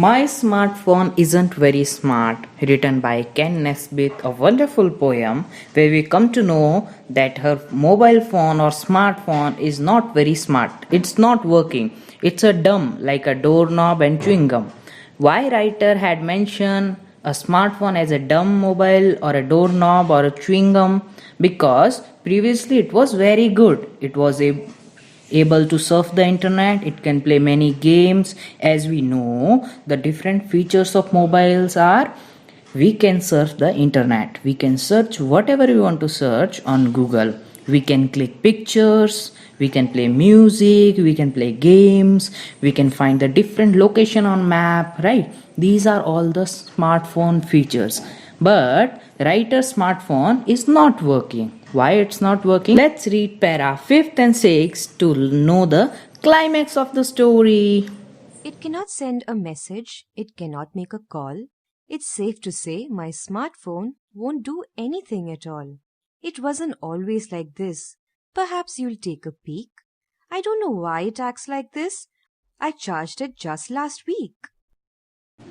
My Smartphone Isn't Very Smart, written by Ken Nesbitt, a wonderful poem where we come to know that her mobile phone or smartphone is not very smart. It's not working. It's a dumb, like a doorknob and chewing gum. Why writer had mentioned a smartphone as a dumb mobile or a doorknob or a chewing gum? Because previously it was very good. It was able to surf the internet, it can play many games. As we know, the different features of mobiles are we can surf the internet, we can search whatever we want to search on Google, we can click pictures, we can play music, we can play games, we can find the different location on map, right? These are all the smartphone features. But writer's smartphone is not working. Why it's not working? Let's read para 5th and 6th to know the climax of the story. It cannot send a message. It cannot make a call. It's safe to say my smartphone won't do anything at all. It wasn't always like this. Perhaps you'll take a peek. I don't know why it acts like this. I charged it just last week.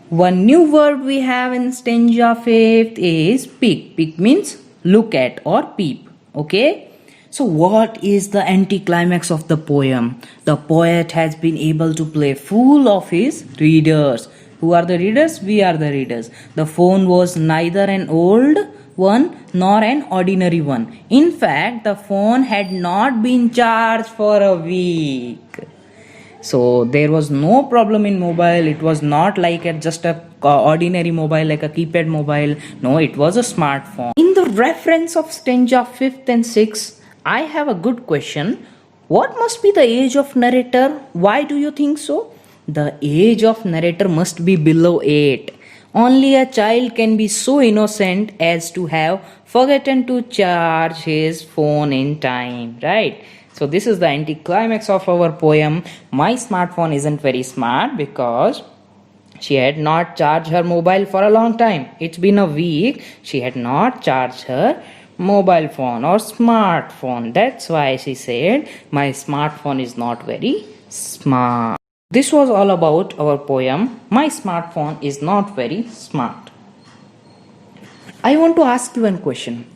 One new word we have in Stanza 5th is peek. Peek means look at or peep. Okay? So what is the anticlimax of the poem? The poet has been able to play fool of his readers. Who are the readers? We are the readers. The phone was neither an old one nor an ordinary one. In fact, the phone had not been charged for a week. So there was no problem in mobile. It was not like just a ordinary mobile, like a keypad mobile. No, it was a smartphone. In the reference of stanza 5th and 6th, I have a good question. What must be the age of narrator? Why do you think so? The age of narrator must be below 8. Only a child can be so innocent as to have forgotten to charge his phone in time, right? So this is the anticlimax of our poem. My smartphone isn't very smart because she had not charged her mobile for a long time. It's been a week. She had not charged her mobile phone or smartphone. That's why she said, my smartphone is not very smart. This was all about our poem. My smartphone is not very smart. I want to ask you one question.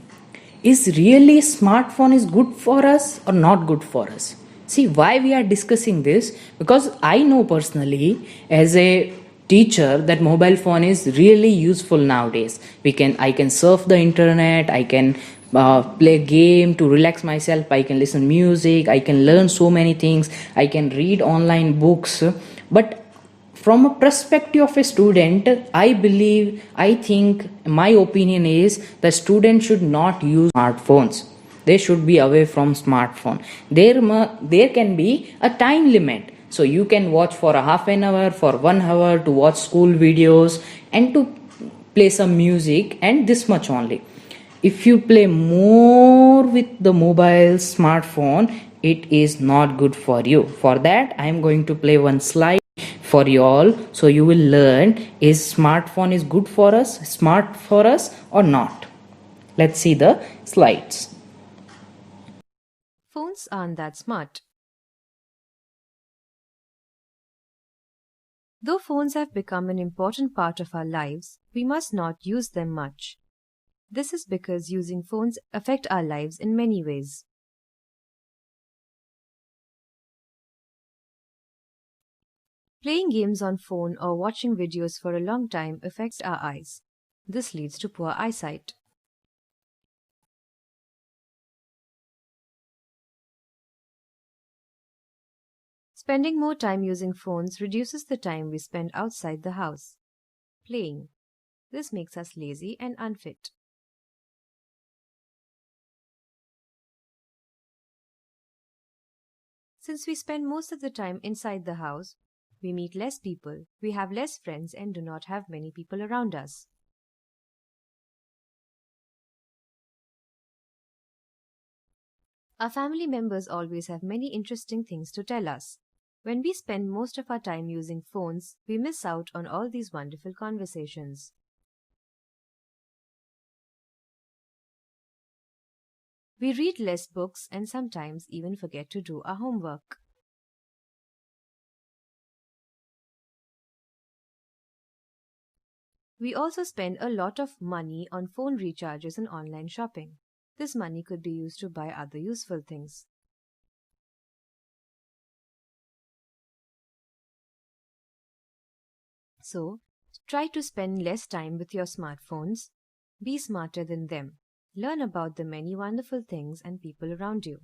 Is really smartphone is good for us or not good for us? See why we are discussing this, because I know personally as a teacher that mobile phone is really useful nowadays. I can surf the internet, I can play game to relax myself, I can listen music, I can learn so many things, I can read online books. But from a perspective of a student, I think my opinion is the student should not use smartphones. They should be away from smartphone. There can be a time limit, so you can watch for a half an hour, for 1 hour, to watch school videos and to play some music, and this much only. If you play more with the mobile smartphone, it is not good for you. For that, I am going to play one slide for you all, so you will learn is smartphone is good for us, smart for us or not. Let's see the slides. Phones aren't that smart. Though phones have become an important part of our lives, we must not use them much. This is because using phones affect our lives in many ways. Playing games on phone or watching videos for a long time affects our eyes. This leads to poor eyesight. Spending more time using phones reduces the time we spend outside the house, playing. This makes us lazy and unfit. Since we spend most of the time inside the house, we meet less people, we have less friends, and do not have many people around us. Our family members always have many interesting things to tell us. When we spend most of our time using phones, we miss out on all these wonderful conversations. We read less books and sometimes even forget to do our homework. We also spend a lot of money on phone recharges and online shopping. This money could be used to buy other useful things. So, try to spend less time with your smartphones. Be smarter than them. Learn about the many wonderful things and people around you.